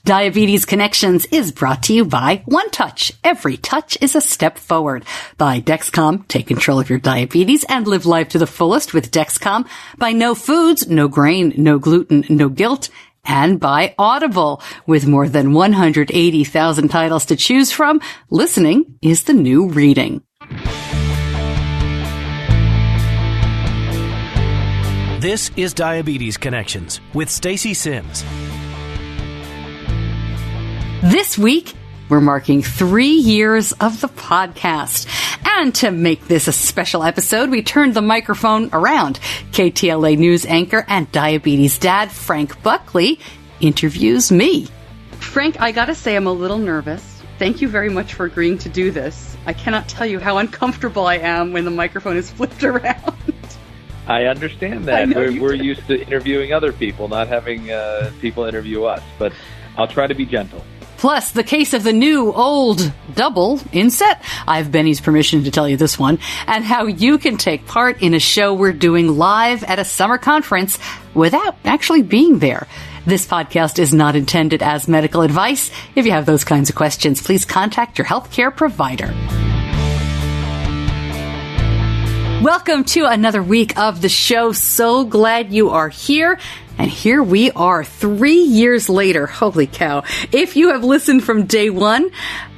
Diabetes Connections is brought to you by One Touch. Every touch is a step forward. By Dexcom. Take control of your diabetes and live life to the fullest with Dexcom. By No Foods, no grain, no gluten, no guilt. And by Audible. With more than 180,000 titles to choose from, listening is the new reading. This is Diabetes Connections with Stacey Sims. This week, we're marking 3 years of the podcast. And to make this a special episode, we turned the microphone around. KTLA news anchor and diabetes dad Frank Buckley interviews me. Frank, I gotta say I'm a little nervous. Thank you very much for agreeing to do this. I cannot tell you how uncomfortable I am when the microphone is flipped around. I understand that. We're used to interviewing other people, not having people interview us. But I'll try to be gentle. Plus, the case of the new old double inset. I have Benny's permission to tell you this one. And how you can take part in a show we're doing live at a summer conference without actually being there. This podcast is not intended as medical advice. If you have those kinds of questions, please contact your healthcare provider. Welcome to another week of the show. So glad you are here. And here we are 3 years later. Holy cow. If you have listened from day one,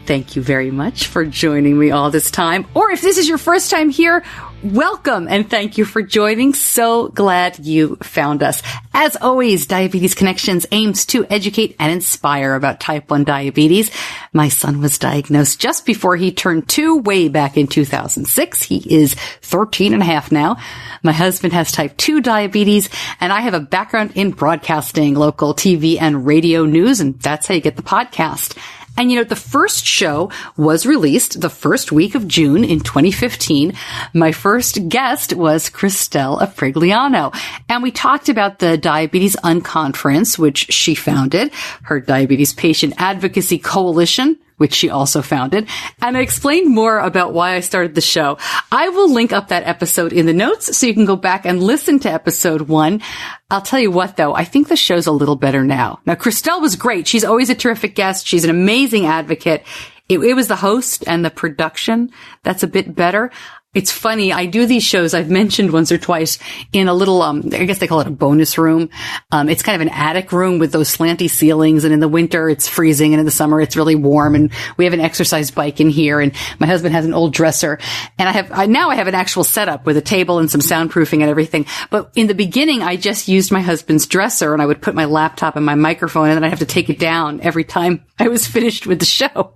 thank you very much for joining me all this time. Or if this is your first time here, welcome and thank you for joining. So glad you found us. As always, Diabetes Connections aims to educate and inspire about type 1 diabetes. My son was diagnosed just before he turned 2 way back in 2006. He is 13 and a half now. My husband has type 2 diabetes, and I have a background in broadcasting, local TV and radio news, and that's how you get the podcast. And you know, the first show was released the first week of June in 2015. My first guest was Christel Aprigliano. And we talked about the Diabetes Unconference, which she founded, her Diabetes Patient Advocacy Coalition, which she also founded. And I explained more about why I started the show. I will link up that episode in the notes so you can go back and listen to episode 1. I'll tell you what, though, I think the show's a little better now. Now, Christel was great. She's always a terrific guest. She's an amazing advocate. It was the host and the production that's a bit better. It's funny. I do these shows I've mentioned once or twice in a little, I guess they call it a bonus room. It's kind of an attic room with those slanty ceilings. And in the winter, it's freezing. And in the summer, it's really warm. And we have an exercise bike in here. And my husband has an old dresser. And now I have an actual setup with a table and some soundproofing and everything. But in the beginning, I just used my husband's dresser and I would put my laptop and my microphone and then I'd have to take it down every time I was finished with the show.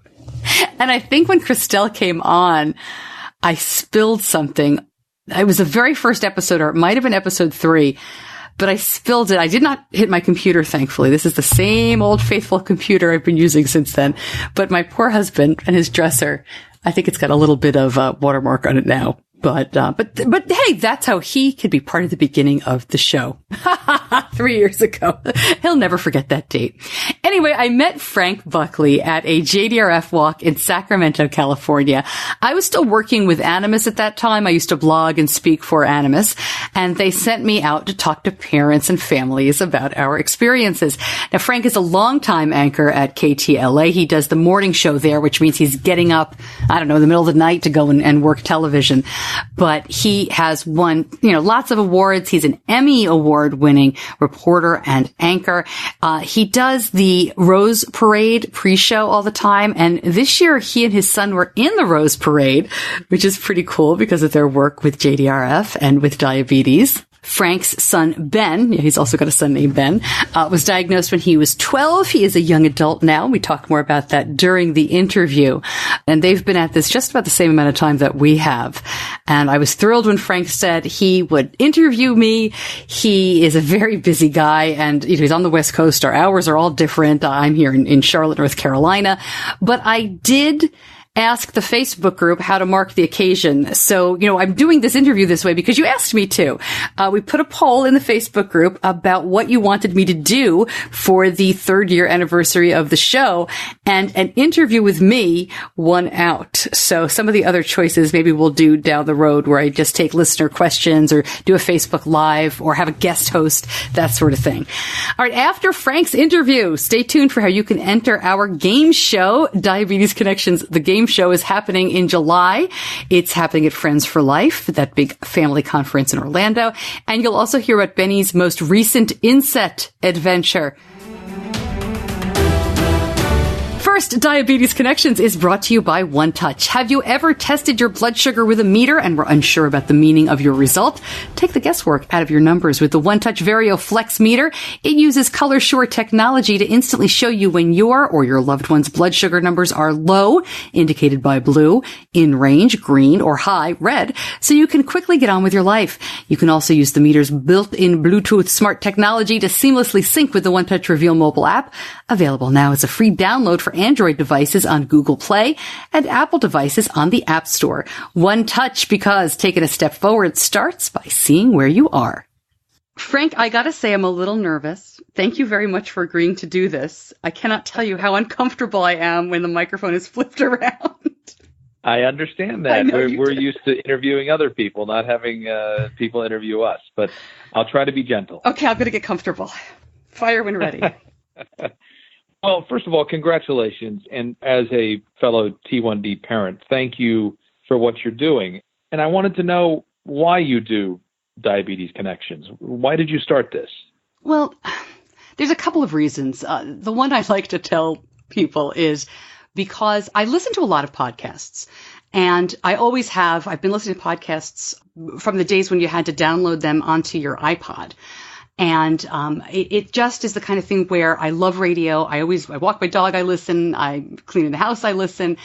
And I think when Christel came on, I spilled something. It was the very first episode, or it might have been episode 3, but I spilled it. I did not hit my computer, thankfully. This is the same old faithful computer I've been using since then. But my poor husband and his dresser, I think it's got a little bit of a watermark on it now. But hey, that's how he could be part of the beginning of the show. 3 years ago. He'll never forget that date. Anyway, I met Frank Buckley at a JDRF walk in Sacramento, California. I was still working with Animas at that time. I used to blog and speak for Animas, and they sent me out to talk to parents and families about our experiences. Now, Frank is a longtime anchor at KTLA. He does the morning show there, which means he's getting up, I don't know, in the middle of the night to go and work television. But he has won, lots of awards. He's an Emmy Award-winning reporter and anchor. He does the Rose Parade pre-show all the time. And this year, he and his son were in the Rose Parade, which is pretty cool because of their work with JDRF and with diabetes. Frank's son, Ben, he's also got a son named Ben, was diagnosed when he was 12. He is a young adult now. We talked more about that during the interview. And they've been at this just about the same amount of time that we have. And I was thrilled when Frank said he would interview me. He is a very busy guy, and he's on the West Coast. Our hours are all different. I'm here in Charlotte, North Carolina. But I did ask the Facebook group how to mark the occasion. So, I'm doing this interview this way because you asked me to. We put a poll in the Facebook group about what you wanted me to do for the 3rd year anniversary of the show, and an interview with me won out. So some of the other choices maybe we'll do down the road, where I just take listener questions or do a Facebook Live or have a guest host, that sort of thing. All right, after Frank's interview, stay tuned for how you can enter our game show, Diabetes Connections. The game show is happening in July. It's happening at Friends for Life, that big family conference in Orlando. And you'll also hear about Benny's most recent inset adventure. First, Diabetes Connections is brought to you by One Touch. Have you ever tested your blood sugar with a meter and were unsure about the meaning of your result? Take the guesswork out of your numbers with the One Touch Vario Flex meter. It uses Color Sure technology to instantly show you when your or your loved one's blood sugar numbers are low, indicated by blue, in range, green, or high, red, so you can quickly get on with your life. You can also use the meter's built-in Bluetooth smart technology to seamlessly sync with the One Touch Reveal mobile app. Available now as a free download for Android devices on Google Play and Apple devices on the App Store. One Touch, because taking a step forward starts by seeing where you are. Frank, I gotta say I'm a little nervous. Thank you very much for agreeing to do this. I cannot tell you how uncomfortable I am when the microphone is flipped around. I understand that. We're used to interviewing other people, not having people interview us. But I'll try to be gentle. Okay, I'm gonna get comfortable. Fire when ready. Well, first of all, congratulations. And as a fellow T1D parent, thank you for what you're doing. And I wanted to know why you do Diabetes Connections. Why did you start this? Well, there's a couple of reasons. The one I'd like to tell people is because I listen to a lot of podcasts. And I always have. I've been listening to podcasts from the days when you had to download them onto your iPod. And it just is the kind of thing where I love radio. I walk my dog, I listen. I'm cleaning the house, I listen.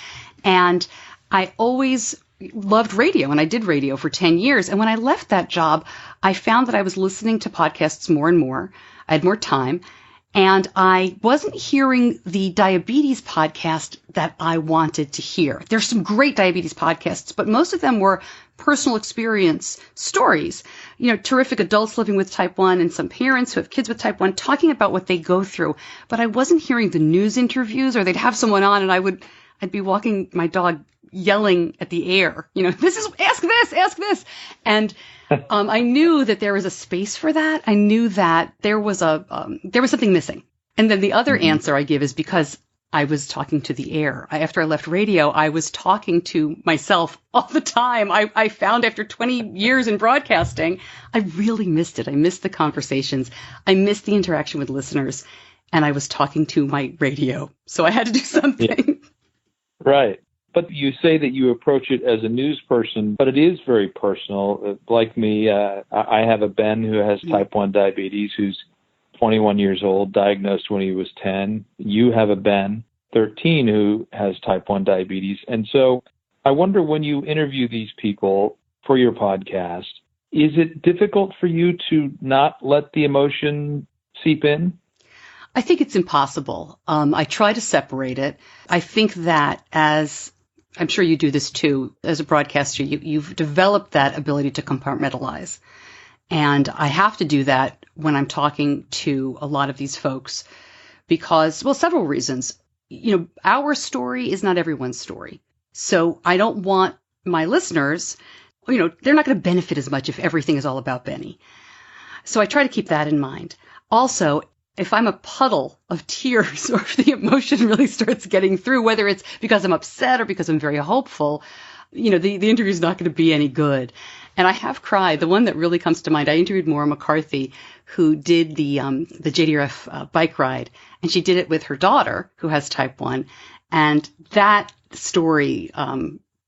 And I always loved radio, and I did radio for 10 years. And when I left that job, I found that I was listening to podcasts more and more. I had more time. And I wasn't hearing the diabetes podcast that I wanted to hear. There's some great diabetes podcasts, but most of them were personal experience stories. Terrific adults living with type 1 and some parents who have kids with type 1 talking about what they go through. But I wasn't hearing the news interviews, or they'd have someone on and I'd be walking my dog yelling at the air, ask this. And I knew that there was a space for that. I knew that there was something missing. And then the other answer I give is because I was talking to the air. After I left radio, I was talking to myself all the time. I found after 20 years in broadcasting, I really missed it. I missed the conversations. I missed the interaction with listeners. And I was talking to my radio. So I had to do something. Yeah. Right. But you say that you approach it as a news person, but it is very personal. Like me, I have a Ben who has type 1 diabetes, who's 21 years old, diagnosed when he was 10. You have a Ben, 13, who has type 1 diabetes. And so I wonder, when you interview these people for your podcast, is it difficult for you to not let the emotion seep in? I think it's impossible. I try to separate it. I think that, as I'm sure you do this too, as a broadcaster, you've developed that ability to compartmentalize. And I have to do that when I'm talking to a lot of these folks because, well, several reasons. Our story is not everyone's story. So I don't want my listeners, they're not going to benefit as much if everything is all about Benny. So I try to keep that in mind. Also, if I'm a puddle of tears or if the emotion really starts getting through, whether it's because I'm upset or because I'm very hopeful, the interview is not going to be any good. And I have cried. The one that really comes to mind, I interviewed Maura McCarthy, who did the JDRF bike ride, and she did it with her daughter, who has type 1. And that story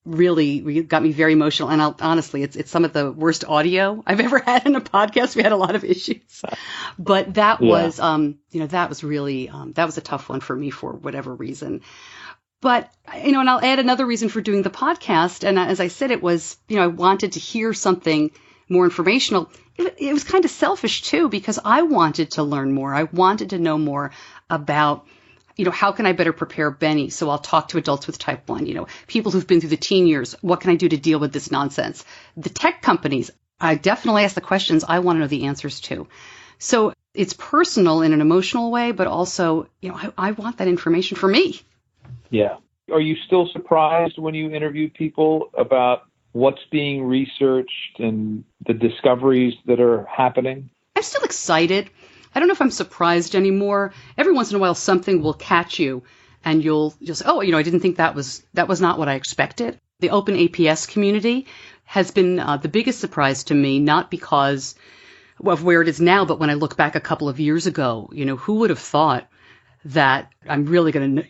really got me very emotional. And honestly, it's some of the worst audio I've ever had in a podcast. We had a lot of issues, but that was, that was really, that was a tough one for me for whatever reason. But, and I'll add another reason for doing the podcast. And as I said, it was, I wanted to hear something more informational. It was kind of selfish too, because I wanted to learn more. I wanted to know more about how can I better prepare Benny? So I'll talk to adults with type 1, people who've been through the teen years. What can I do to deal with this nonsense? The tech companies, I definitely ask the questions I want to know the answers to. So it's personal in an emotional way, but also, I want that information for me. Yeah. Are you still surprised when you interview people about what's being researched and the discoveries that are happening? I'm still excited. I don't know if I'm surprised anymore. Every once in a while, something will catch you and you'll say, oh, I didn't think that was not what I expected. The open APS community has been the biggest surprise to me, not because of where it is now, but when I look back a couple of years ago, who would have thought that I'm really going to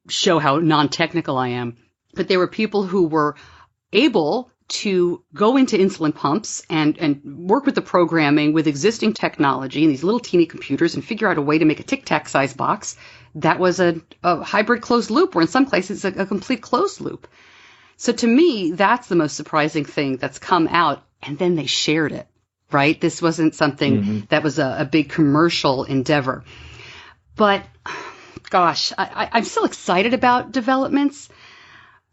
show how non-technical I am? But there were people who were able to go into insulin pumps and work with the programming with existing technology and these little teeny computers and figure out a way to make a Tic Tac size box that was a hybrid closed loop, or in some places a complete closed loop. So to me, that's the most surprising thing that's come out. And then they shared it, right? This wasn't something that was a big commercial endeavor. But gosh, I'm still excited about developments,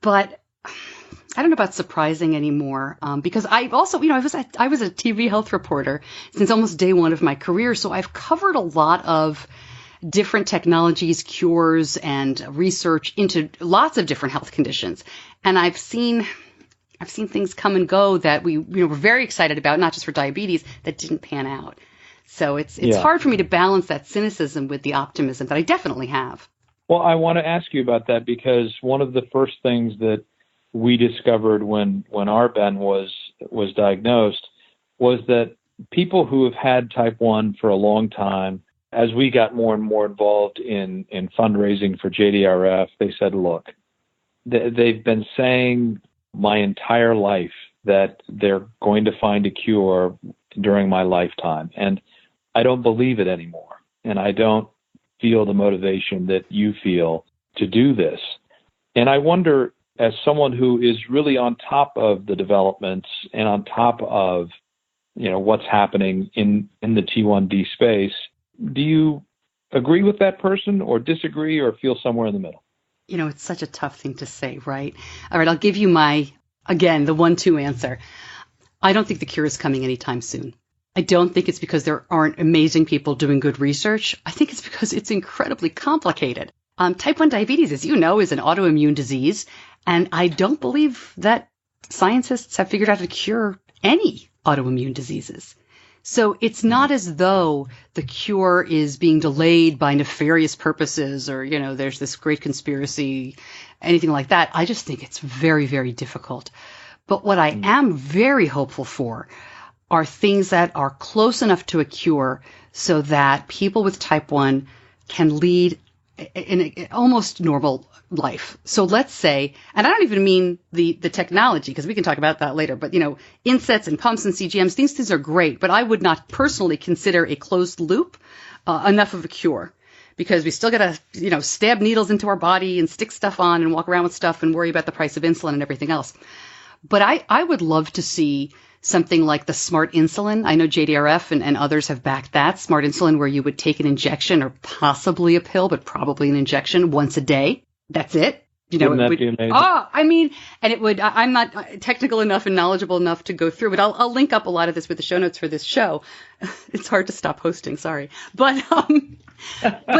but I don't know about surprising anymore, because I also, I was a TV health reporter since almost day one of my career, so I've covered a lot of different technologies, cures, and research into lots of different health conditions, and I've seen things come and go that we were very excited about, not just for diabetes, that didn't pan out. So it's hard for me to balance that cynicism with the optimism that I definitely have. Well, I want to ask you about that, because one of the first things that we discovered when our Ben was diagnosed was that people who have had type 1 for a long time, as we got more and more involved in fundraising for JDRF, they said, look, they've been saying my entire life that they're going to find a cure during my lifetime, and I don't believe it anymore, and I don't feel the motivation that you feel to do this. And I wonder, as someone who is really on top of the developments and on top of, what's happening in the T1D space, do you agree with that person or disagree or feel somewhere in the middle? It's such a tough thing to say, right? All right, I'll give you the 1-2 answer. I don't think the cure is coming anytime soon. I don't think it's because there aren't amazing people doing good research. I think it's because it's incredibly complicated. Type 1 diabetes, as you know, is an autoimmune disease. And I don't believe that scientists have figured out how to cure any autoimmune diseases. So it's not as though the cure is being delayed by nefarious purposes or, there's this great conspiracy, anything like that. I just think it's very, very difficult. But what I am very hopeful for are things that are close enough to a cure so that people with type 1 can lead in an almost normal life. So let's say, and I don't even mean the technology, because we can talk about that later, but, insets and pumps and CGMs, things are great, but I would not personally consider a closed loop enough of a cure, because we still got to, stab needles into our body and stick stuff on and walk around with stuff and worry about the price of insulin and everything else. But I would love to see something like the Smart Insulin. I know JDRF and others have backed that. Smart Insulin, where you would take an injection or possibly a pill, but probably an injection once a day. That's it. Wouldn't that be amazing? And it would, I'm not technical enough and knowledgeable enough to go through, but I'll link up a lot of this with the show notes for this show. It's hard to stop hosting, sorry. But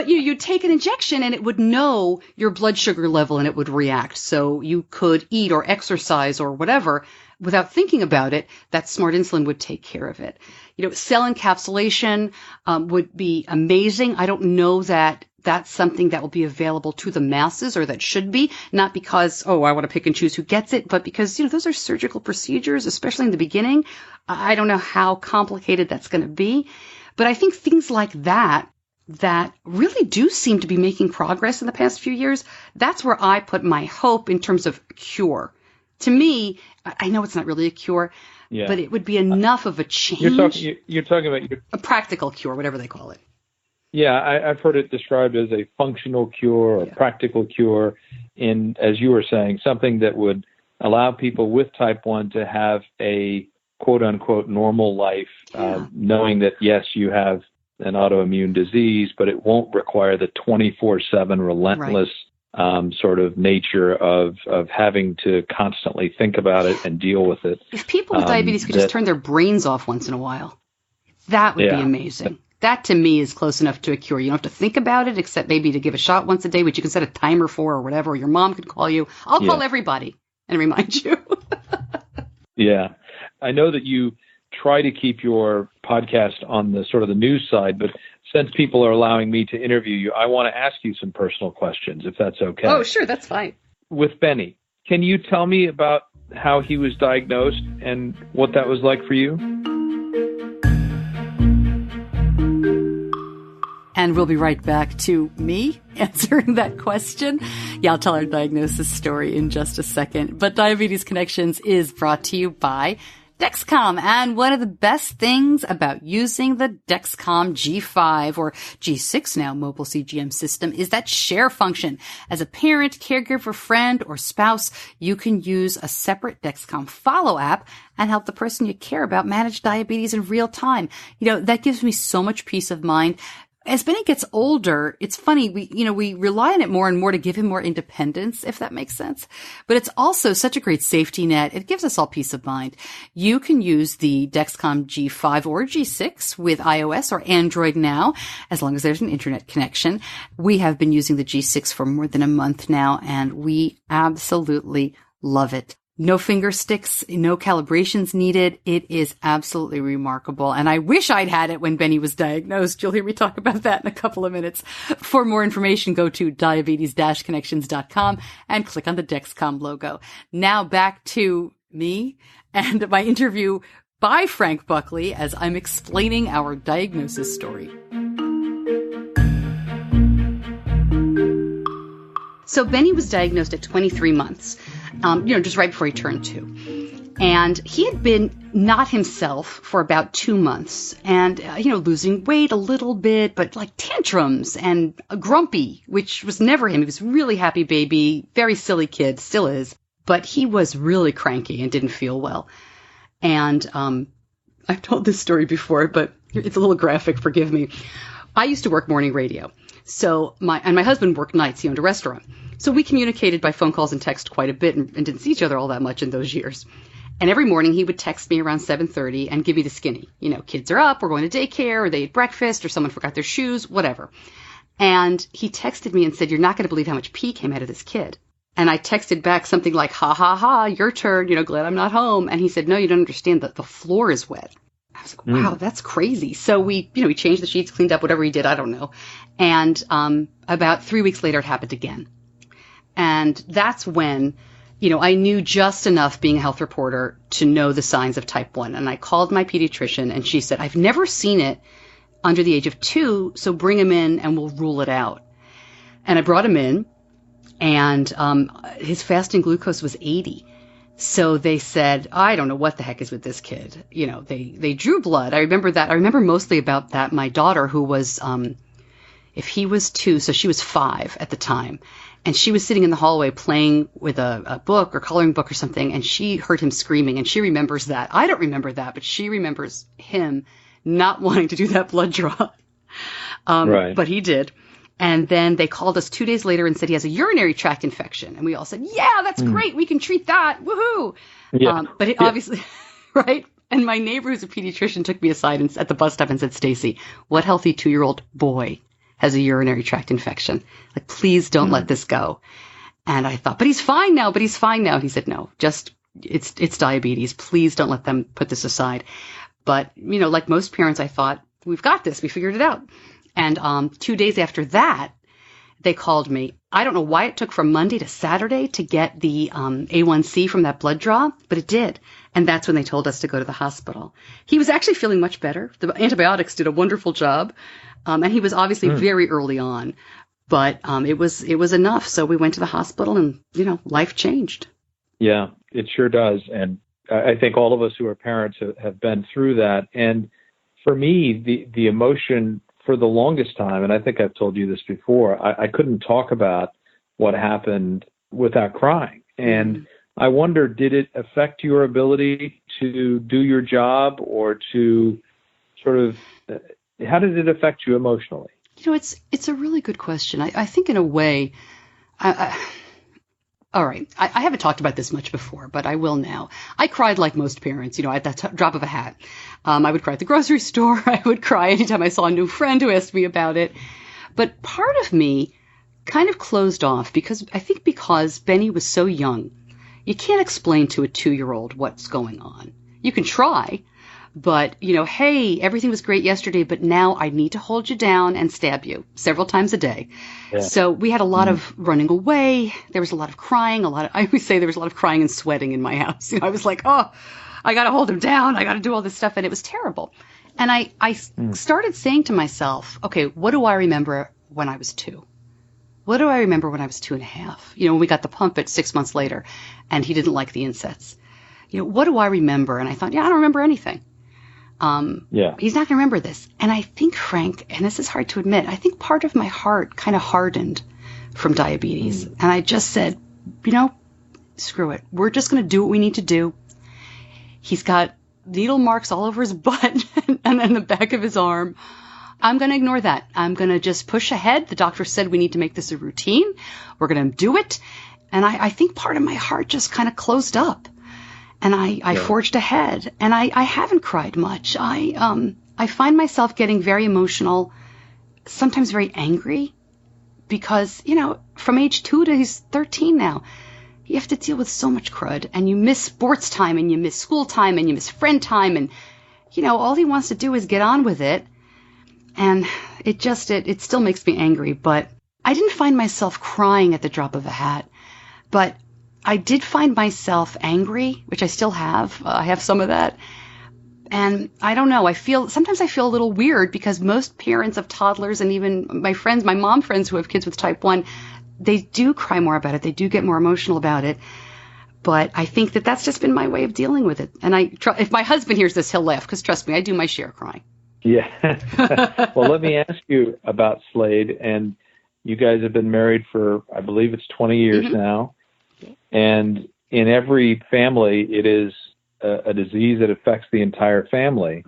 you take an injection and it would know your blood sugar level and it would react. So you could eat or exercise or whatever without thinking about it. That Smart Insulin would take care of it. Cell encapsulation would be amazing. I don't know that that's something that will be available to the masses, or that should be, not because, I want to pick and choose who gets it, but because, those are surgical procedures, especially in the beginning. I don't know how complicated that's going to be, but I think things like that really do seem to be making progress in the past few years. That's where I put my hope in terms of cure. To me, I know it's not really a cure, but it would be enough of a change. You're talking about a practical cure, whatever they call it. Yeah, I've heard it described as a functional cure or practical cure, as you were saying, something that would allow people with type 1 to have a quote-unquote normal life, knowing that, yes, you have an autoimmune disease, but it won't require the 24/7 relentless sort of nature of having to constantly think about it and deal with it. If people with diabetes could just turn their brains off once in a while, that would be amazing. That, to me, is close enough to a cure. You don't have to think about it, except maybe to give a shot once a day, which you can set a timer for or whatever. Or your mom could call you. I'll call everybody and remind you. Yeah. I know that you try to keep your podcast on the sort of the news side, but since people are allowing me to interview you, I want to ask you some personal questions, if that's okay. Oh, sure. That's fine. With Benny, can you tell me about how he was diagnosed and what that was like for you? And we'll be right back to me answering that question. Yeah, I'll tell our diagnosis story in just a second. But Diabetes Connections is brought to you by Dexcom. And one of the best things about using the Dexcom G5 or G6 now mobile CGM system is that share function. As a parent, caregiver, friend, or spouse, you can use a separate Dexcom Follow app and help the person you care about manage diabetes in real time. You know, that gives me so much peace of mind. As Benny gets older, it's funny, we rely on it more and more to give him more independence, if that makes sense. But it's also such a great safety net. It gives us all peace of mind. You can use the Dexcom G5 or G6 with iOS or Android now, as long as there's an internet connection. We have been using the G6 for more than a month now, and we absolutely love it. No finger sticks, no calibrations needed. It is absolutely remarkable. And I wish I'd had it when Benny was diagnosed. You'll hear me talk about that in a couple of minutes. For more information, go to diabetes-connections.com and click on the Dexcom logo. Now back to me and my interview by Frank Buckley as I'm explaining our diagnosis story. So Benny was diagnosed at 23 months. Just right before he turned 2. And he had been not himself for about 2 months and, losing weight a little bit, but like tantrums and grumpy, which was never him. He was a really happy baby, very silly kid, still is, but he was really cranky and didn't feel well. And I've told this story before, but it's a little graphic, forgive me. I used to work morning radio. So my husband worked nights. He owned a restaurant. So we communicated by phone calls and text quite a bit and didn't see each other all that much in those years. And every morning he would text me around 7:30 and give me the skinny. Kids are up, we're going to daycare, or they ate breakfast, or someone forgot their shoes, whatever. And he texted me and said, "You're not going to believe how much pee came out of this kid." And I texted back something like, "Ha ha ha, your turn, glad I'm not home." And he said, "No, you don't understand, the floor is wet." I was like, wow, that's crazy. So we changed the sheets, cleaned up, whatever he did, I don't know. And about 3 weeks later, it happened again. And that's when, I knew just enough being a health reporter to know the signs of type 1. And I called my pediatrician and she said, "I've never seen it under the age of 2, so bring him in and we'll rule it out." And I brought him in and his fasting glucose was 80. So they said, "I don't know what the heck is with this kid." They drew blood. I remember that. I remember mostly about that. My daughter, who was, if he was 2, so she was 5 at the time. And she was sitting in the hallway playing with a book or coloring book or something. And she heard him screaming and she remembers that. I don't remember that, but she remembers him not wanting to do that blood draw. Right. But he did. And then they called us 2 days later and said he has a urinary tract infection. And we all said, "Yeah, that's great. We can treat that. Woohoo." Yeah. But it obviously, right? And my neighbor who's a pediatrician took me aside at the bus stop and said, "Stacey, what healthy 2-year-old boy has a urinary tract infection? Like, please don't let this go." And I thought, but he's fine now. And he said, "No, just it's diabetes. Please don't let them put this aside." But, like most parents, I thought, we've got this. We figured it out. And 2 days after that, they called me. I don't know why it took from Monday to Saturday to get the A1C from that blood draw, but it did. And that's when they told us to go to the hospital. He was actually feeling much better. The antibiotics did a wonderful job. And he was obviously very early on. But it was enough. So we went to the hospital and, life changed. Yeah, it sure does. And I think all of us who are parents have been through that. And for me, the emotion for the longest time, and I think I've told you this before, I couldn't talk about what happened without crying. And I wonder, did it affect your ability to do your job or to sort of how did it affect you emotionally? It's a really good question. I think in a way, all right, I haven't talked about this much before, but I will now. I cried like most parents, at the drop of a hat. I would cry at the grocery store. I would cry anytime I saw a new friend who asked me about it. But part of me kind of closed off because Benny was so young. You can't explain to a 2-year-old what's going on. You can try, but, hey, everything was great yesterday, but now I need to hold you down and stab you several times a day. Yeah. So we had a lot of running away. There was a lot of crying, I always say there was a lot of crying and sweating in my house. I was like, oh, I got to hold him down. I got to do all this stuff. And it was terrible. And I started saying to myself, okay, what do I remember when I was 2? What do I remember when I was 2.5? When we got the pump at 6 months later and he didn't like the insets. What do I remember? And I thought, I don't remember anything. He's not going to remember this. And I think, Frank, and this is hard to admit, I think part of my heart kind of hardened from diabetes. And I just said, screw it. We're just going to do what we need to do. He's got needle marks all over his butt and then the back of his arm. I'm going to ignore that. I'm going to just push ahead. The doctor said we need to make this a routine. We're going to do it. And I think part of my heart just kind of closed up. And I forged ahead. And I haven't cried much. I find myself getting very emotional, sometimes very angry, because, from age 2 to he's 13 now, you have to deal with so much crud. And you miss sports time, and you miss school time, and you miss friend time. And, all he wants to do is get on with it. And it still makes me angry. But I didn't find myself crying at the drop of a hat. But I did find myself angry, which I still have. I have some of that. And I don't know. Sometimes I feel a little weird because most parents of toddlers and even my mom friends who have kids with type 1, they do cry more about it. They do get more emotional about it. But I think that's just been my way of dealing with it. And if my husband hears this, he'll laugh because trust me, I do my share crying. Yeah. Well, let me ask you about Slade. And you guys have been married for, I believe it's 20 years now. And in every family, it is a disease that affects the entire family.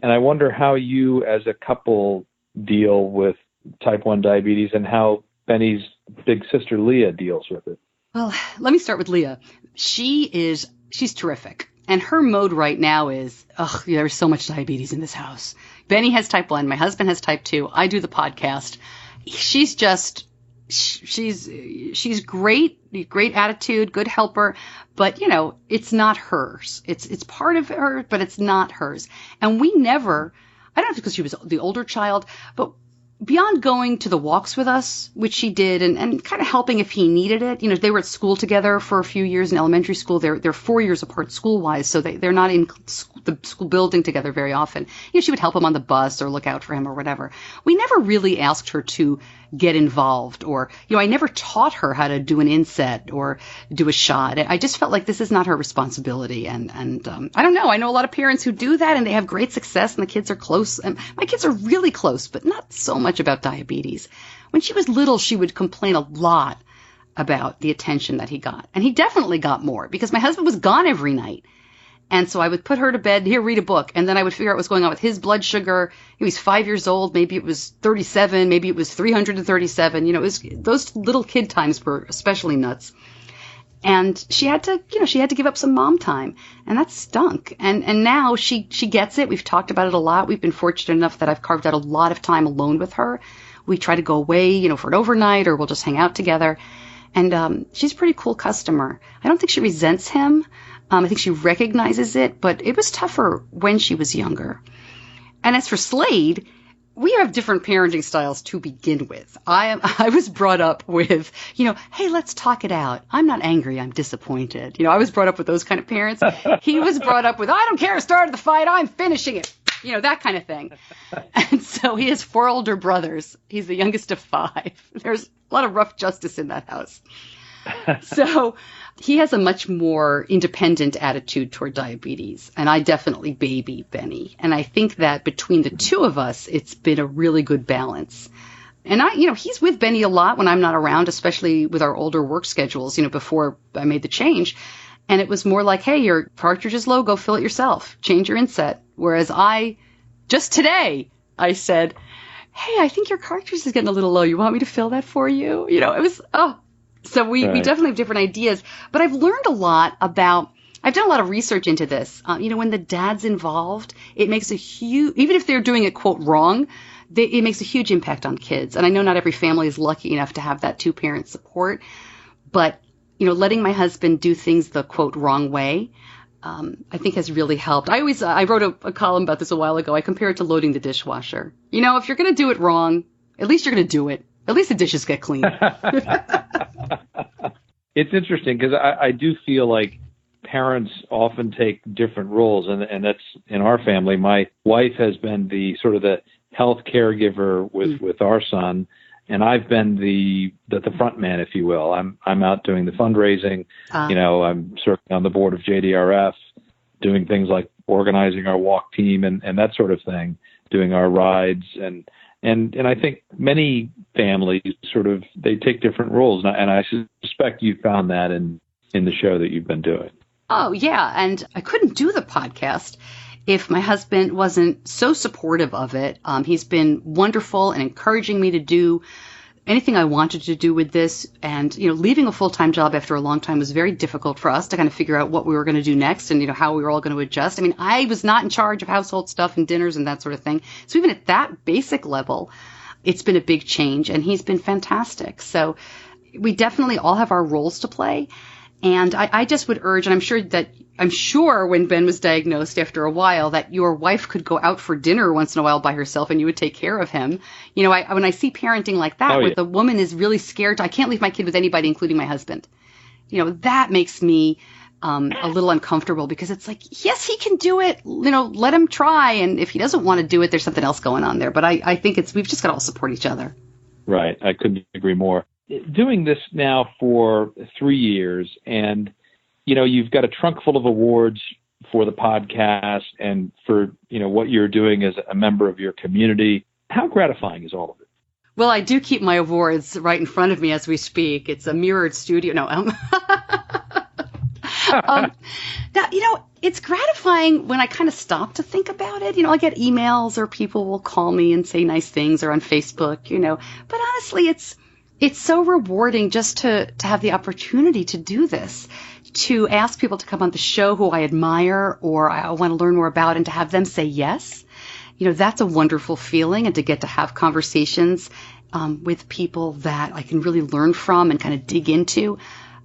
And I wonder how you as a couple deal with type 1 diabetes and how Benny's big sister Leah deals with it. Well, let me start with Leah. She's terrific. And her mode right now is, there's so much diabetes in this house. Benny has type 1. My husband has type 2. I do the podcast. She's great attitude, good helper, but it's not hers. It's part of her, but it's not hers. And we never, I don't know if it's because she was the older child, but beyond going to the walks with us, which she did, and kind of helping if he needed it. They were at school together for a few years in elementary school. They're 4 years apart school-wise, so they're not in the school building together very often. She would help him on the bus or look out for him or whatever. We never really asked her to get involved or, I never taught her how to do an inset or do a shot. I just felt like this is not her responsibility. And I don't know. I know a lot of parents who do that and they have great success and the kids are close. And my kids are really close, but not so much about diabetes. When she was little, she would complain a lot about the attention that he got. And he definitely got more because my husband was gone every night. And so I would put her to bed, here, read a book. And then I would figure out what's going on with his blood sugar. He was 5 years old. Maybe it was 37. Maybe it was 337. Those little kid times were especially nuts. And she had to give up some mom time. And that stunk. And now she gets it. We've talked about it a lot. We've been fortunate enough that I've carved out a lot of time alone with her. We try to go away, for an overnight or we'll just hang out together. And she's a pretty cool customer. I don't think she resents him. I think she recognizes it, but it was tougher when she was younger. And as for Slade, we have different parenting styles to begin with. I was brought up with, hey, let's talk it out. I'm not angry. I'm disappointed. I was brought up with those kind of parents. He was brought up with, I don't care. Started the fight. I'm finishing it. That kind of thing. And so he has 4 older brothers. He's the youngest of 5. There's a lot of rough justice in that house. So he has a much more independent attitude toward diabetes, and I definitely baby Benny. And I think that between the two of us, it's been a really good balance. And he's with Benny a lot when I'm not around, especially with our older work schedules, before I made the change. And it was more like, hey, your cartridge is low, go fill it yourself. Change your inset. Whereas just today, I said, hey, I think your cartridge is getting a little low. You want me to fill that for you? It was, So we definitely have different ideas. But I've learned a lot about, I've done a lot of research into this. When the dad's involved, it makes a huge, even if they're doing it, quote, wrong, it makes a huge impact on kids. And I know not every family is lucky enough to have that two-parent support. But, letting my husband do things the, quote, wrong way, I think has really helped. I wrote a column about this a while ago. I compare it to loading the dishwasher. If you're going to do it wrong, at least you're going to do it. At least the dishes get clean. It's interesting because I do feel like parents often take different roles, and that's in our family. My wife has been the sort of the health caregiver with our son, and I've been the front man, if you will. I'm out doing the fundraising. I'm serving on the board of JDRF, doing things like organizing our walk team and that sort of thing, doing our rides and I think many families they take different roles, and I suspect you found that in the show that you've been doing. Oh, yeah. And I couldn't do the podcast if my husband wasn't so supportive of it. He's been wonderful and encouraging me to do anything I wanted to do with this. And, leaving a full-time job after a long time was very difficult for us to kind of figure out what we were going to do next and, how we were all going to adjust. I mean, I was not in charge of household stuff and dinners and that sort of thing. So even at that basic level, it's been a big change, and he's been fantastic. So we definitely all have our roles to play. And I just would urge, and I'm sure when Ben was diagnosed after a while that your wife could go out for dinner once in a while by herself and you would take care of him. When I see parenting like that, where the woman is really scared, I can't leave my kid with anybody, including my husband. That makes me a little uncomfortable, because it's like, yes, he can do it. Let him try. And if he doesn't want to do it, there's something else going on there. But I think we've just got to all support each other. Right. I couldn't agree more. Doing this now for 3 years, and you've got a trunk full of awards for the podcast and for what you're doing as a member of your community. How gratifying is all of it? Well, I do keep my awards right in front of me as we speak. It's a mirrored studio. No, now, it's gratifying when I kind of stop to think about it. I get emails or people will call me and say nice things, or on Facebook, but honestly, it's so rewarding just to have the opportunity to do this, to ask people to come on the show who I admire or I want to learn more about, and to have them say yes. That's a wonderful feeling, and to get to have conversations with people that I can really learn from and kind of dig into.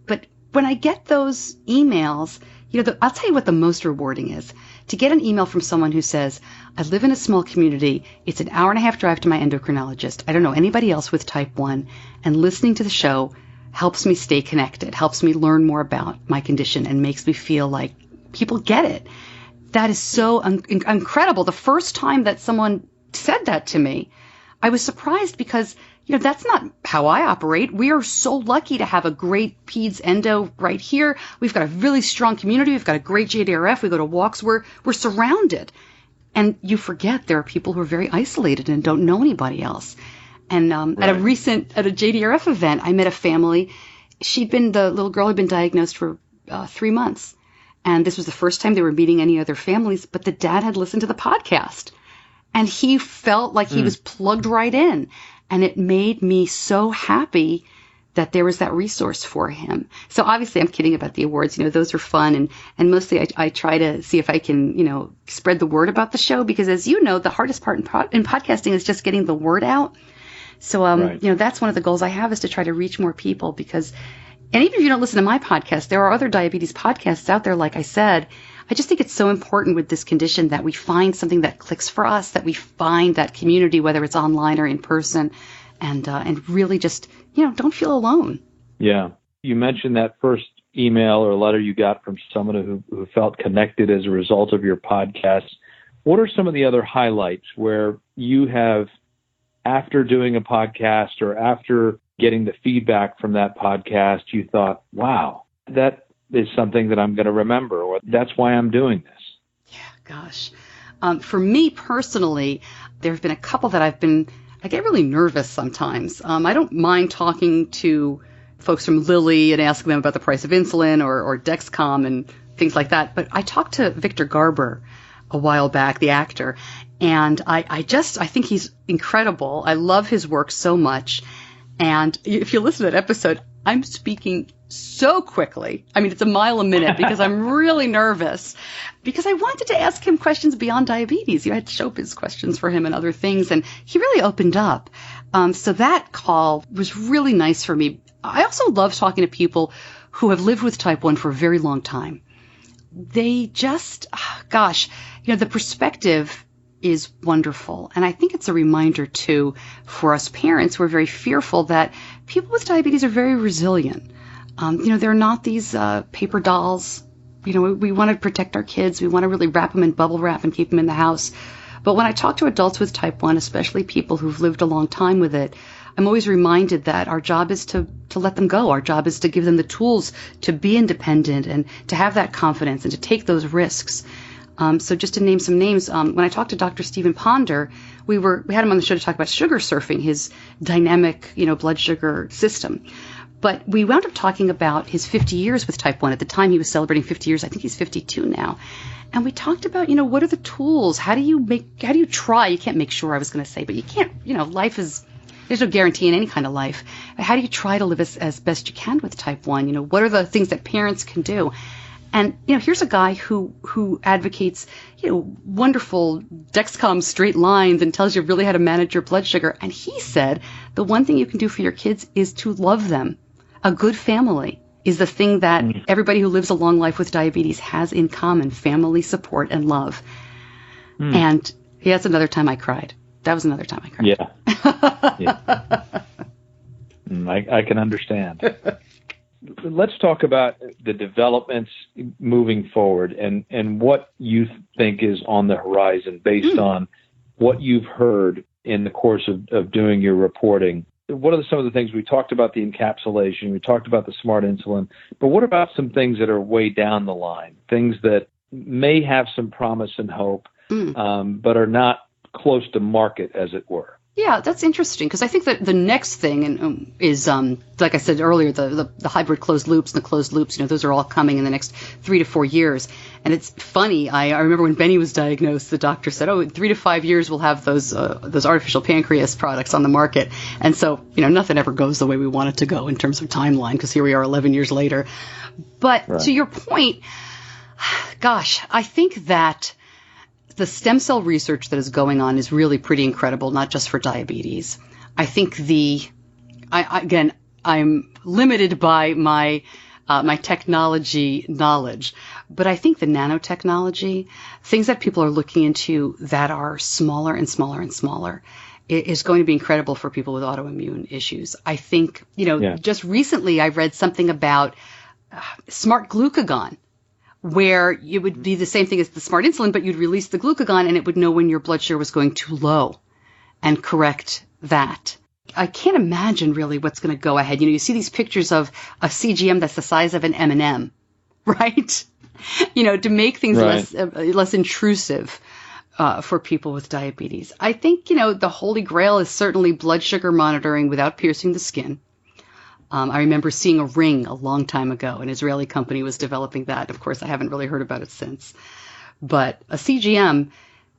But when I get those emails, I'll tell you what the most rewarding is. To get an email from someone who says, I live in a small community. It's an hour-and-a-half drive to my endocrinologist. I don't know anybody else with type 1. And listening to the show helps me stay connected, helps me learn more about my condition, and makes me feel like people get it. That is so incredible. The first time that someone said that to me, I was surprised, because that's not how I operate. We are so lucky to have a great peds endo right here. We've got a really strong community. We've got a great JDRF. We go to walks. We're surrounded. And you forget there are people who are very isolated and don't know anybody else. And at a JDRF event, I met a family. The little girl had been diagnosed for 3 months. And this was the first time they were meeting any other families, but the dad had listened to the podcast. And he felt like he was plugged right in. And it made me so happy that there was that resource for him. So obviously I'm kidding about the awards. Those are fun. And mostly I try to see if I can, spread the word about the show, because as you know, the hardest part in podcasting is just getting the word out. So, that's one of the goals I have, is to try to reach more people, because, and even if you don't listen to my podcast, there are other diabetes podcasts out there. Like I said, I just think it's so important with this condition that we find something that clicks for us, that we find that community, whether it's online or in person, and really just, don't feel alone. Yeah. You mentioned that first email or letter you got from someone who felt connected as a result of your podcast. What are some of the other highlights where you have, after doing a podcast or after getting the feedback from that podcast, you thought, wow, that is something that I'm going to remember, or that's why I'm doing this? Yeah, gosh. For me personally, there have been a couple that I get really nervous sometimes. I don't mind talking to folks from Lilly and asking them about the price of insulin or Dexcom and things like that. But I talked to Victor Garber a while back, the actor. And I think he's incredible. I love his work so much. And if you listen to that episode, I'm speaking so quickly. I mean, it's a mile a minute because I'm really nervous because I wanted to ask him questions beyond diabetes. I had showbiz questions for him and other things, and he really opened up. So that call was really nice for me. I also love talking to people who have lived with type 1 for a very long time. They just, the perspective is wonderful. And I think it's a reminder, too, for us parents. We're very fearful that people with diabetes are very resilient. They're not these paper dolls. We want to protect our kids. We want to really wrap them in bubble wrap and keep them in the house. But when I talk to adults with type 1, especially people who've lived a long time with it, I'm always reminded that our job is to let them go. Our job is to give them the tools to be independent and to have that confidence and to take those risks. So just to name some names, when I talked to Dr. Stephen Ponder, we had him on the show to talk about sugar surfing, his dynamic, blood sugar system. But we wound up talking about his 50 years with type 1. At the time, he was celebrating 50 years. I think he's 52 now. And we talked about, what are the tools? How do you try? You can't make sure, I was going to say, but you can't, there's no guarantee in any kind of life. How do you try to live as best you can with type 1? What are the things that parents can do? And, here's a guy who advocates, wonderful Dexcom straight lines and tells you really how to manage your blood sugar. And he said the one thing you can do for your kids is to love them. A good family is the thing that everybody who lives a long life with diabetes has in common: family support and love. And that's another time I cried. That was another time I cried. I can understand. Let's talk about the developments moving forward and what you think is on the horizon based on what you've heard in the course of doing your reporting. What are some of the things we talked about? The encapsulation, we talked about the smart insulin, but what about some things that are way down the line, things that may have some promise and hope, but are not close to market, as it were? Yeah, that's interesting, because I think that the next thing is, like I said earlier, the hybrid closed loops and the closed loops, those are all coming in the next 3 to 4 years. And it's funny, I remember when Benny was diagnosed, the doctor said, in 3 to 5 years we'll have those artificial pancreas products on the market. And so, nothing ever goes the way we want it to go in terms of timeline, because here we are 11 years later. But to your point, I think that the stem cell research that is going on is really pretty incredible, not just for diabetes. I think I'm limited by my technology knowledge, but I think the nanotechnology, things that people are looking into that are smaller and smaller and smaller, is going to be incredible for people with autoimmune issues. I think, just recently I read something about smart glucagon, where it would be the same thing as the smart insulin, but you'd release the glucagon and it would know when your blood sugar was going too low and correct that. I can't imagine really what's going to go ahead. You see these pictures of a CGM that's the size of an M&M, right? To make things less intrusive for people with diabetes. I think, the holy grail is certainly blood sugar monitoring without piercing the skin. I remember seeing a ring a long time ago. An Israeli company was developing that. Of course, I haven't really heard about it since. But a CGM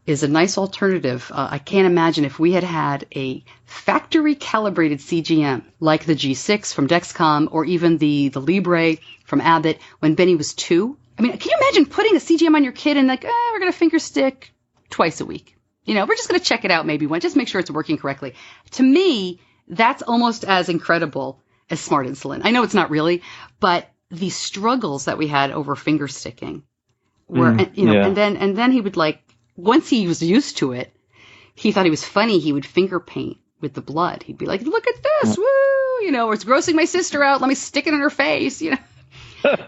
is a nice alternative. I can't imagine if we had a factory-calibrated CGM like the G6 from Dexcom or even the Libre from Abbott when Benny was 2. I mean, can you imagine putting a CGM on your kid and we're going to finger stick twice a week? We're just going to check it out maybe once, just make sure it's working correctly. To me, that's almost as incredible as smart insulin. I know it's not really, but the struggles that we had over finger sticking were, and then he would once he was used to it, he thought he was funny. He would finger paint with the blood. He'd be like, look at this, woo, or it's grossing my sister out. Let me stick it in her face,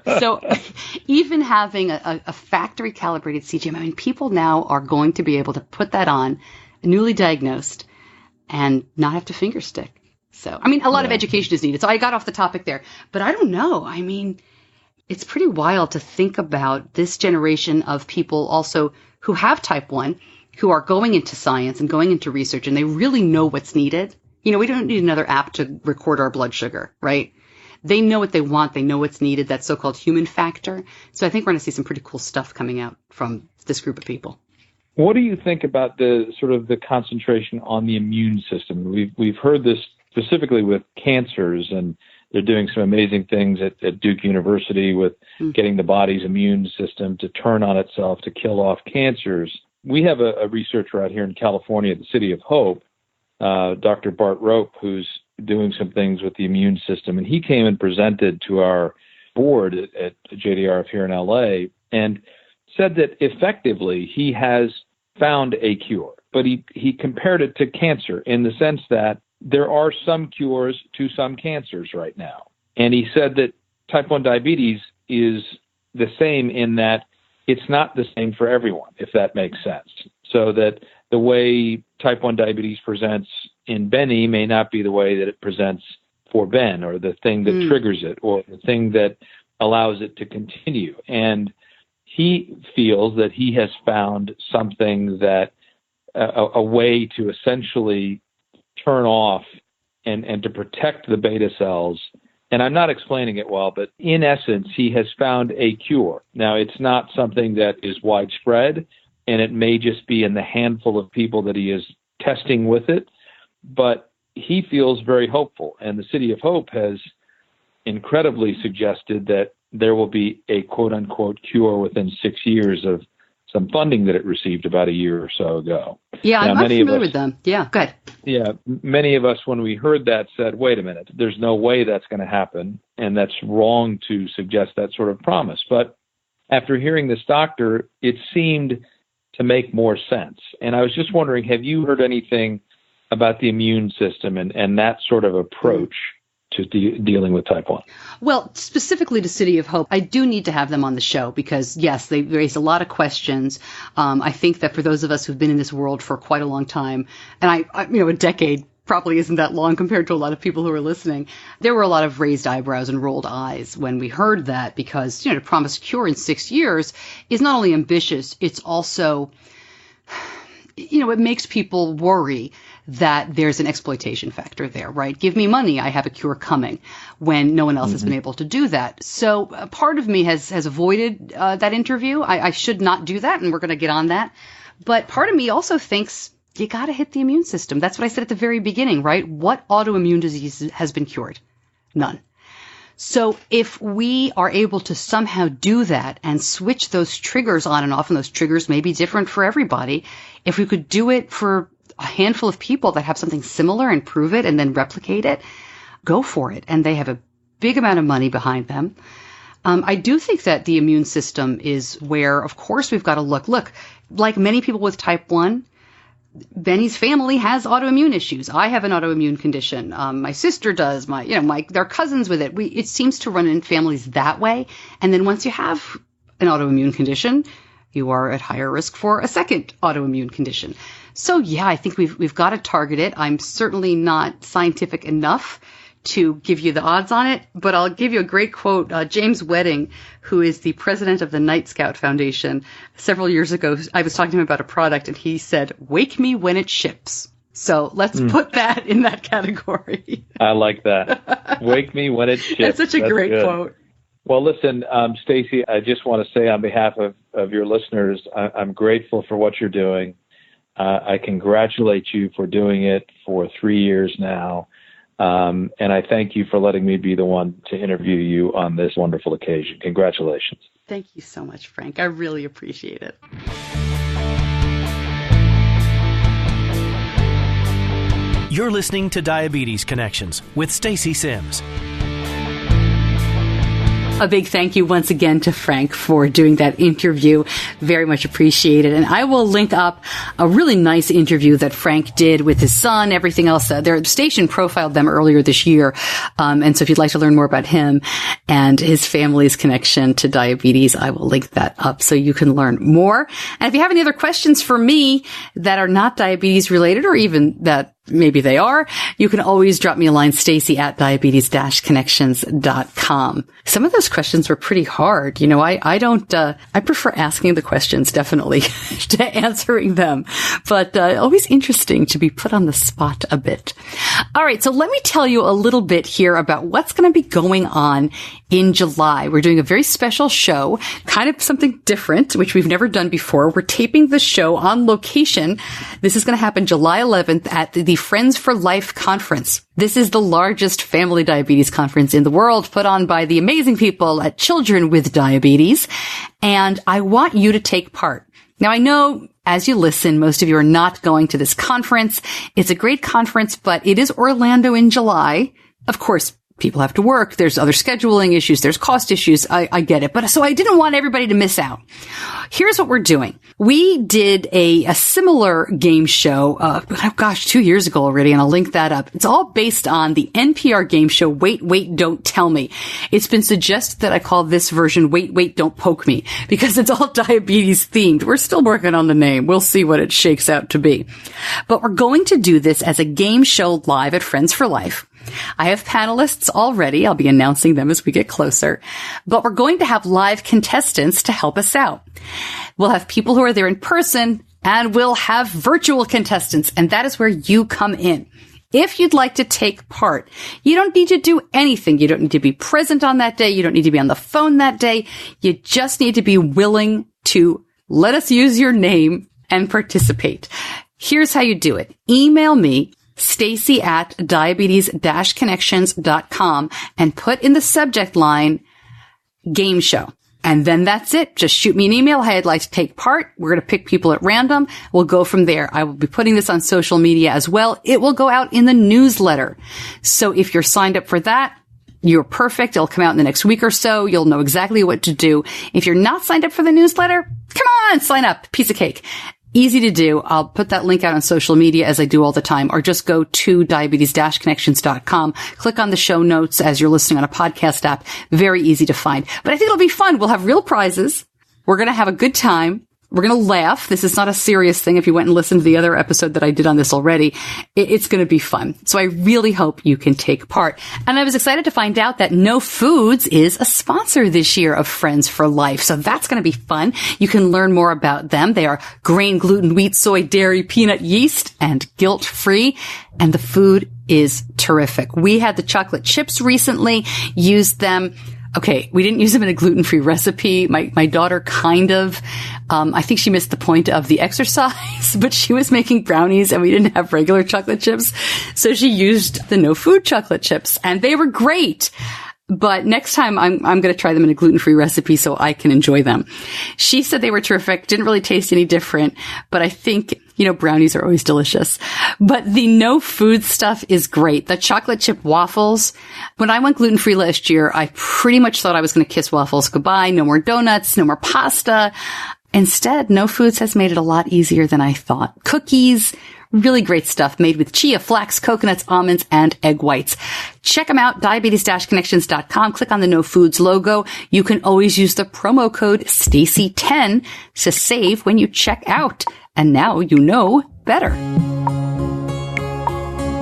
So even having a factory calibrated CGM, people now are going to be able to put that on, newly diagnosed, and not have to finger stick. So, a lot of education is needed. So I got off the topic there. But I don't know. It's pretty wild to think about this generation of people also who have type 1, who are going into science and going into research, and they really know what's needed. We don't need another app to record our blood sugar, right? They know what they want. They know what's needed, that so-called human factor. So I think we're going to see some pretty cool stuff coming out from this group of people. What do you think about the sort of the concentration on the immune system? We've heard this specifically with cancers, and they're doing some amazing things at Duke University with getting the body's immune system to turn on itself to kill off cancers. We have a researcher out here in California at the City of Hope, Dr. Bart Rope, who's doing some things with the immune system. And he came and presented to our board at JDRF here in LA and said that effectively he has found a cure. But he compared it to cancer in the sense that there are some cures to some cancers right now. And he said that type 1 diabetes is the same in that it's not the same for everyone, if that makes sense. So that the way type 1 diabetes presents in Benny may not be the way that it presents for Ben, or the thing that triggers it, or the thing that allows it to continue. And he feels that he has found something that a way to essentially turn off and to protect the beta cells. And I'm not explaining it well, but in essence, he has found a cure. Now, it's not something that is widespread, and it may just be in the handful of people that he is testing with it, but he feels very hopeful. And the City of Hope has incredibly suggested that there will be a quote-unquote cure within 6 years of some funding that it received about a year or so ago. Yeah, I'm familiar with them. Yeah, good. Yeah, many of us, when we heard that, said, wait a minute, there's no way that's going to happen, and that's wrong to suggest that sort of promise. But after hearing this doctor, it seemed to make more sense. And I was just wondering, have you heard anything about the immune system and that sort of approach to dealing with type 1? Well, specifically to City of Hope, I do need to have them on the show because, yes, they raise a lot of questions. I think that for those of us who've been in this world for quite a long time, and I a decade probably isn't that long compared to a lot of people who are listening, there were a lot of raised eyebrows and rolled eyes when we heard that because, to promise a cure in 6 years is not only ambitious, it's also, it makes people worry that there's an exploitation factor there, right? Give me money, I have a cure coming, when no one else has been able to do that. So part of me has avoided that interview. I should not do that, and we're going to get on that. But part of me also thinks you got to hit the immune system. That's what I said at the very beginning, right? What autoimmune disease has been cured? None. So if we are able to somehow do that and switch those triggers on and off, and those triggers may be different for everybody, if we could do it for a handful of people that have something similar and prove it and then replicate it, go for it. And they have a big amount of money behind them. I do think that the immune system is where, of course, we've got to look. Look, like many people with type 1, Benny's family has autoimmune issues. I have an autoimmune condition. My sister does. They're cousins with it. It seems to run in families that way. And then once you have an autoimmune condition, you are at higher risk for a second autoimmune condition. So yeah, I think we've got to target it. I'm certainly not scientific enough to give you the odds on it, but I'll give you a great quote. James Wedding, who is the president of the Night Scout Foundation, several years ago, I was talking to him about a product, and he said, "Wake me when it ships." So let's put that in that category. I like that. Wake me when it ships. That's such a great quote. Well, listen, Stacey, I just want to say on behalf of your listeners, I'm grateful for what you're doing. I congratulate you for doing it for 3 years now. And I thank you for letting me be the one to interview you on this wonderful occasion. Congratulations. Thank you so much, Frank. I really appreciate it. You're listening to Diabetes Connections with Stacey Sims. A big thank you once again to Frank for doing that interview. Very much appreciated. And I will link up a really nice interview that Frank did with his son, everything else. Their station profiled them earlier this year. And so if you'd like to learn more about him and his family's connection to diabetes, I will link that up so you can learn more. And if you have any other questions for me that are not diabetes related, or even that maybe they are, you can always drop me a line, Stacey@diabetes-connections.com. Some of those questions were pretty hard. You know, I prefer asking the questions, definitely, to answering them, but always interesting to be put on the spot a bit. All right. So let me tell you a little bit here about what's going to be going on in July. We're doing a very special show, kind of something different, which we've never done before. We're taping the show on location. This is going to happen July 11th at the Friends for Life conference. This is the largest family diabetes conference in the world, put on by the amazing people at Children with Diabetes. And I want you to take part. Now, I know as you listen, most of you are not going to this conference. It's a great conference, but it is Orlando in July. Of course, people have to work. There's other scheduling issues. There's cost issues. I get it. But so I didn't want everybody to miss out. Here's what we're doing. We did a similar game show, 2 years ago already, and I'll link that up. It's all based on the NPR game show, Wait, Wait, Don't Tell Me. It's been suggested that I call this version Wait, Wait, Don't Poke Me, because it's all diabetes themed. We're still working on the name. We'll see what it shakes out to be. But we're going to do this as a game show live at Friends for Life. I have panelists already. I'll be announcing them as we get closer. But we're going to have live contestants to help us out. We'll have people who are there in person, and we'll have virtual contestants, and that is where you come in. If you'd like to take part, you don't need to do anything. You don't need to be present on that day. You don't need to be on the phone that day. You just need to be willing to let us use your name and participate. Here's how you do it. Email me, Stacey@diabetes-connections.com, and put in the subject line, game show. And then that's it. Just shoot me an email. Hey, I'd like to take part. We're going to pick people at random. We'll go from there. I will be putting this on social media as well. It will go out in the newsletter. So if you're signed up for that, you're perfect. It'll come out in the next week or so. You'll know exactly what to do. If you're not signed up for the newsletter, come on, sign up. Piece of cake. Easy to do. I'll put that link out on social media as I do all the time, or just go to diabetes-connections.com. Click on the show notes as you're listening on a podcast app. Very easy to find. But I think it'll be fun. We'll have real prizes. We're going to have a good time. We're going to laugh. This is not a serious thing. If you went and listened to the other episode that I did on this already, it's going to be fun. So I really hope you can take part. And I was excited to find out that No Foods is a sponsor this year of Friends for Life. So that's going to be fun. You can learn more about them. They are grain, gluten, wheat, soy, dairy, peanut, yeast, and guilt-free. And the food is terrific. We had the chocolate chips recently, used them. Okay, we didn't use them in a gluten-free recipe. My daughter kind of, I think she missed the point of the exercise, but she was making brownies and we didn't have regular chocolate chips. So she used the no food chocolate chips and they were great. But next time I'm going to try them in a gluten-free recipe so I can enjoy them. She said they were terrific. Didn't really taste any different, but I think, brownies are always delicious. But the no food stuff is great. The chocolate chip waffles. When I went gluten-free last year, I pretty much thought I was going to kiss waffles goodbye. No more donuts, no more pasta. Instead, No Foods has made it a lot easier than I thought. Cookies, really great stuff made with chia, flax, coconuts, almonds, and egg whites. Check them out, diabetes-connections.com. Click on the No Foods logo. You can always use the promo code STACY10 to save when you check out. And now you know better.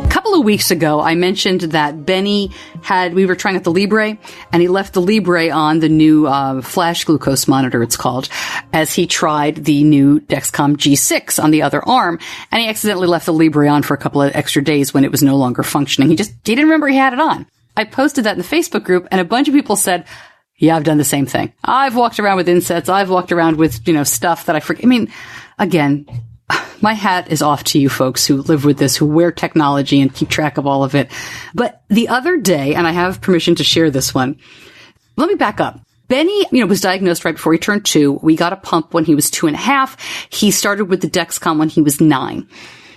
A couple of weeks ago, I mentioned that Benny we were trying out the Libre, and he left the Libre on the new flash glucose monitor, it's called, as he tried the new Dexcom G6 on the other arm, and he accidentally left the Libre on for a couple of extra days when it was no longer functioning. He didn't remember he had it on. I posted that in the Facebook group, and a bunch of people said, yeah, I've done the same thing. I've walked around with insets. I've walked around with, stuff that I forget. I mean, again, my hat is off to you folks who live with this, who wear technology and keep track of all of it. But the other day, and I have permission to share this one, let me back up. Benny, was diagnosed right before he turned 2. We got a pump when he was 2.5. He started with the Dexcom when he was 9.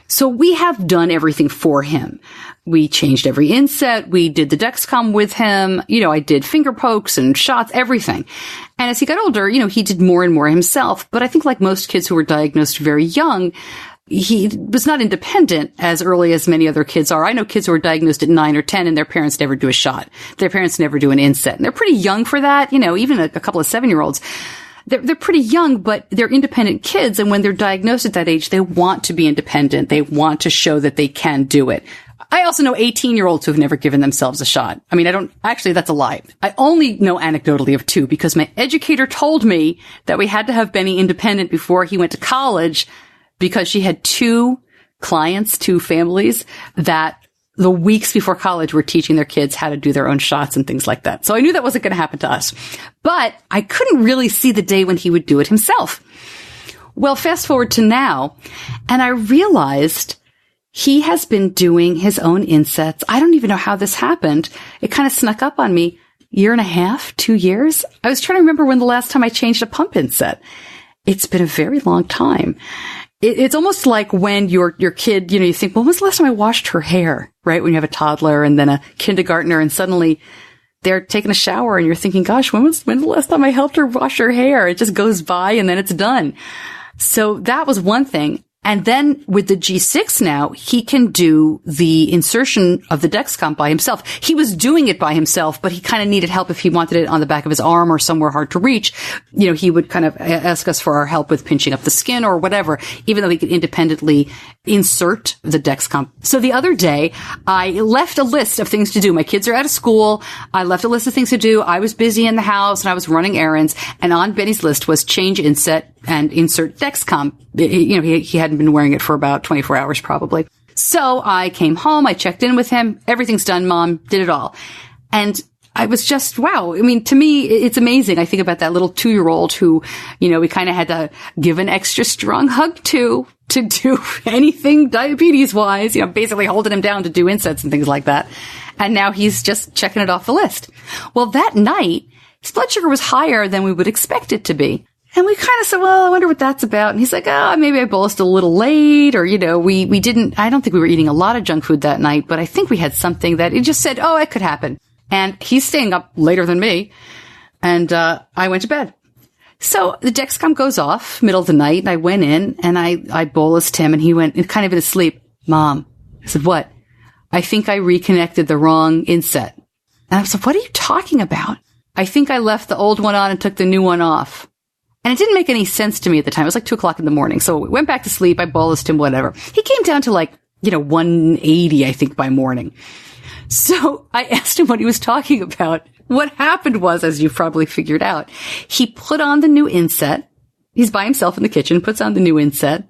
So we have done everything for him. We changed every inset. We did the Dexcom with him. I did finger pokes and shots, everything. And as he got older, he did more and more himself. But I think like most kids who were diagnosed very young, he was not independent as early as many other kids are. I know kids who are diagnosed at 9 or 10 and their parents never do a shot. Their parents never do an inset. And they're pretty young for that, even a couple of 7-year-olds. they're pretty young, but they're independent kids. And when they're diagnosed at that age, they want to be independent. They want to show that they can do it. I also know 18-year-olds who have never given themselves a shot. I mean, actually, that's a lie. I only know anecdotally of 2 because my educator told me that we had to have Benny independent before he went to college because she had 2 clients, 2 families that the weeks before college were teaching their kids how to do their own shots and things like that. So I knew that wasn't going to happen to us. But I couldn't really see the day when he would do it himself. Well, fast forward to now, and I realized he has been doing his own insets. I don't even know how this happened. It kind of snuck up on me. 1.5, 2 years. I was trying to remember when the last time I changed a pump inset. It's been a very long time. It's almost like when your kid, you think, well, when was the last time I washed her hair, right? When you have a toddler and then a kindergartner and suddenly they're taking a shower and you're thinking, gosh, when's the last time I helped her wash her hair? It just goes by and then it's done. So that was one thing. And then with the G6 now, he can do the insertion of the Dexcom by himself. He was doing it by himself, but he kind of needed help if he wanted it on the back of his arm or somewhere hard to reach. He would kind of ask us for our help with pinching up the skin or whatever, even though he could independently insert the Dexcom. So the other day, I left a list of things to do. My kids are out of school. I left a list of things to do. I was busy in the house and I was running errands. And on Benny's list was change inset and insert Dexcom. He hadn't been wearing it for about 24 hours probably. So I came home, I checked in with him. Everything's done, Mom, did it all. And I was just, wow. I mean, to me, it's amazing. I think about that little 2-year-old who, we kind of had to give an extra strong hug to do anything diabetes wise, basically holding him down to do insets and things like that. And now he's just checking it off the list. Well, that night, his blood sugar was higher than we would expect it to be. And we kind of said, well, I wonder what that's about. And he's like, maybe I bolused a little late or, we didn't, I don't think we were eating a lot of junk food that night, but I think we had something that it just said, it could happen. And he's staying up later than me. And, I went to bed. So the Dexcom goes off middle of the night and I went in and I bolused him and he went kind of in his sleep. Mom, I said, what? I think I reconnected the wrong inset. And I was like, what are you talking about? I think I left the old one on and took the new one off. And it didn't make any sense to me at the time. It was like 2:00 in the morning. So we went back to sleep. I bolused him, whatever. He came down to 180, I think, by morning. So I asked him what he was talking about. What happened was, as you've probably figured out, he put on the new inset. He's by himself in the kitchen, puts on the new inset.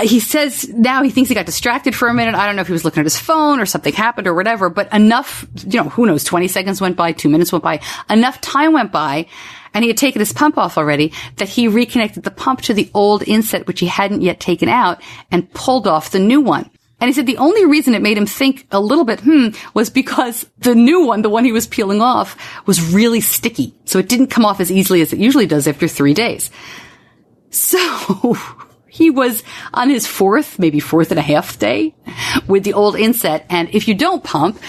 He says now he thinks he got distracted for a minute. I don't know if he was looking at his phone or something happened or whatever, but enough, who knows, 20 seconds went by, 2 minutes went by, enough time went by, and he had taken his pump off already, that he reconnected the pump to the old inset, which he hadn't yet taken out, and pulled off the new one. And he said the only reason it made him think a little bit, was because the new one, the one he was peeling off, was really sticky. So it didn't come off as easily as it usually does after 3 days. So he was on his 4th, maybe 4th and a half day with the old inset. And if you don't pump,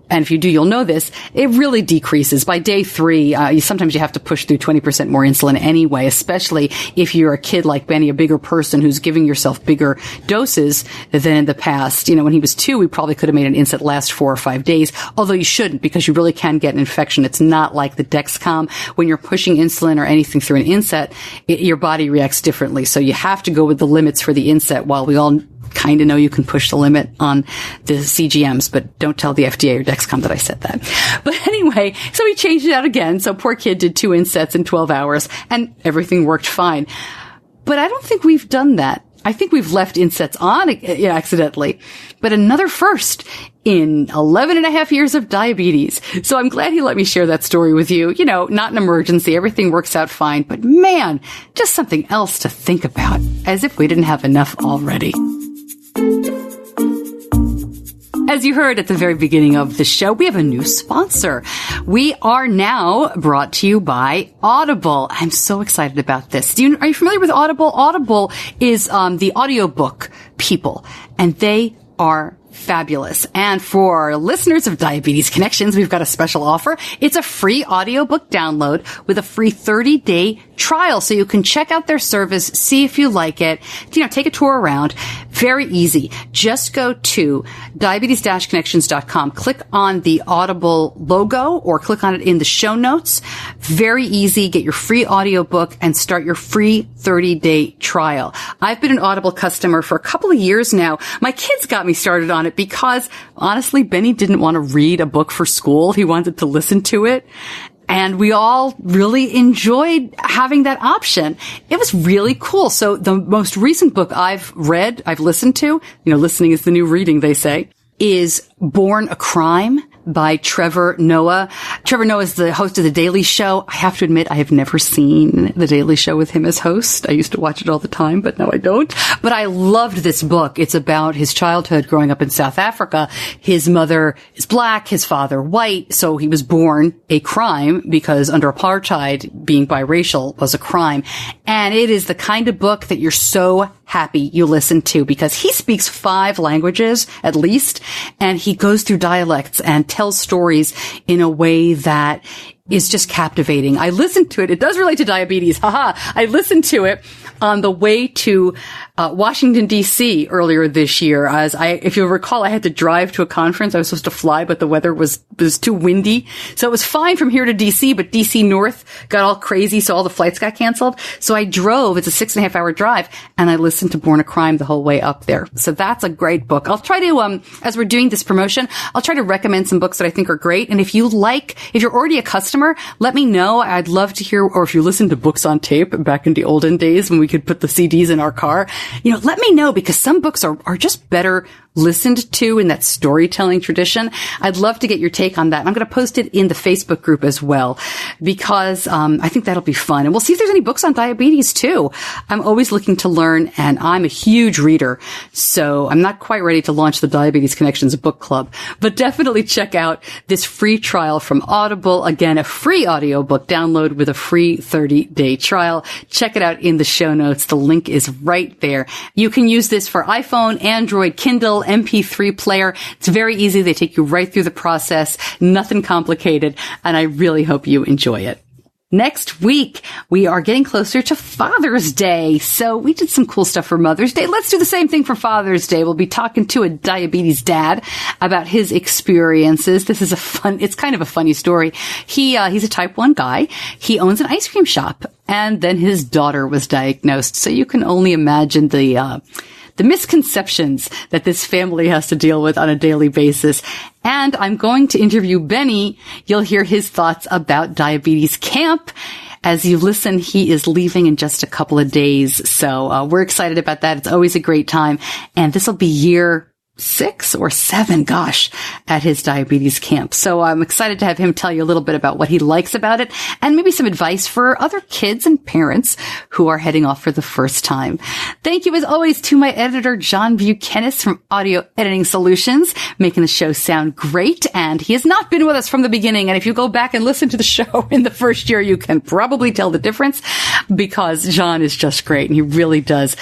and if you do, you'll know this, it really decreases. By day 3, sometimes you have to push through 20% more insulin anyway, especially if you're a kid like Benny, a bigger person who's giving yourself bigger doses than in the past. When he was 2, we probably could have made an inset last 4 or 5 days, although you shouldn't because you really can get an infection. It's not like the Dexcom. When you're pushing insulin or anything through an inset, your body reacts differently. So you have to go with the limits for the inset while we all kind of know you can push the limit on the CGMs, but don't tell the FDA or Dexcom that I said that. But anyway, so he changed it out again. So poor kid did 2 insets in 12 hours and everything worked fine. But I don't think we've done that. I think we've left insets on accidentally, but another first in 11 and a half years of diabetes. So I'm glad he let me share that story with you. Not an emergency. Everything works out fine, but man, just something else to think about, as if we didn't have enough already. As you heard at the very beginning of the show, we have a new sponsor. We are now brought to you by Audible. I'm so excited about this. Are you familiar with Audible? Audible is the audiobook people, and they are fabulous. And for listeners of Diabetes Connections, we've got a special offer. It's a free audiobook download with a free 30-day trial. So you can check out their service, see if you like it, take a tour around. Very easy. Just go to diabetes-connections.com, click on the Audible logo or click on it in the show notes. Very easy. Get your free audiobook and start your free 30-day trial. I've been an Audible customer for a couple of years now. My kids got me started on it because honestly, Benny didn't want to read a book for school. He wanted to listen to it. And we all really enjoyed having that option. It was really cool. So the most recent book I've listened to, listening is the new reading, they say, is Born a Crime by Trevor Noah. Trevor Noah is the host of The Daily Show. I have to admit, I have never seen The Daily Show with him as host. I used to watch it all the time, but now I don't. But I loved this book. It's about his childhood growing up in South Africa. His mother is black, his father white, so he was born a crime because under apartheid, being biracial was a crime. And it is the kind of book that you're so happy you listen to because he speaks 5 languages at least, and he goes through dialects and tells stories in a way that is just captivating. I listened to it. It does relate to diabetes. I listened to it on the way to Washington, D.C. earlier this year. If you'll recall, I had to drive to a conference. I was supposed to fly, but the weather was too windy. So it was fine from here to D.C., but D.C. North got all crazy, so all the flights got canceled. So I drove. It's a 6.5-hour drive, and I listened to Born a Crime the whole way up there. So that's a great book. I'll try to, as we're doing this promotion, I'll try to recommend some books that I think are great. And if you're already a customer, let me know. I'd love to hear, or if you listen to books on tape back in the olden days when we could put the CDs in our car, let me know because some books are just better listened to in that storytelling tradition. I'd love to get your take on that. And I'm going to post it in the Facebook group as well because I think that'll be fun. And we'll see if there's any books on diabetes too. I'm always looking to learn, and I'm a huge reader, so I'm not quite ready to launch the Diabetes Connections book club, but definitely check out this free trial from Audible. Again, a free audiobook download with a free 30-day trial. Check it out in the show notes. The link is right there. You can use this for iPhone, Android, Kindle, MP3 player. It's very easy. They take you right through the process. Nothing complicated. And I really hope you enjoy it. Next week, we are getting closer to Father's Day. So we did some cool stuff for Mother's Day. Let's do the same thing for Father's Day. We'll be talking to a diabetes dad about his experiences. This is it's kind of a funny story. He's a type 1 guy. He owns an ice cream shop, and then his daughter was diagnosed. So you can only imagine the misconceptions that this family has to deal with on a daily basis. And I'm going to interview Benny. You'll hear his thoughts about diabetes camp. As you listen, he is leaving in just a couple of days. So we're excited about that. It's always a great time. And this will be year 6 or 7, at his diabetes camp. So I'm excited to have him tell you a little bit about what he likes about it and maybe some advice for other kids and parents who are heading off for the first time. Thank you as always to my editor, John Buchanan from Audio Editing Solutions, making the show sound great. And he has not been with us from the beginning. And if you go back and listen to the show in the first year, you can probably tell the difference because John is just great. And he really does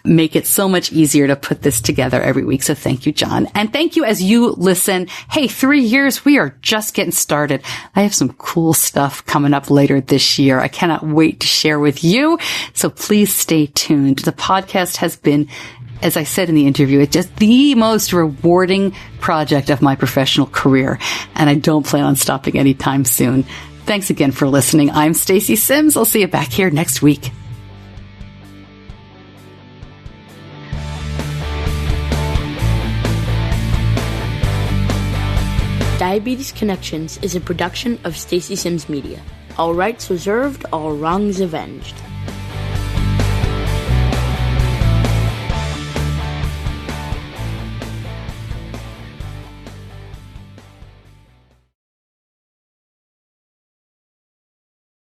make it so much easier to put this together every week. So thank you, John. And thank you as you listen. Hey, 3 years, we are just getting started. I have some cool stuff coming up later this year. I cannot wait to share with you. So please stay tuned. The podcast has been, as I said in the interview, it's just the most rewarding project of my professional career. And I don't plan on stopping anytime soon. Thanks again for listening. I'm Stacey Sims. I'll see you back here next week. Diabetes Connections is a production of Stacey Sims Media. All rights reserved, all wrongs avenged.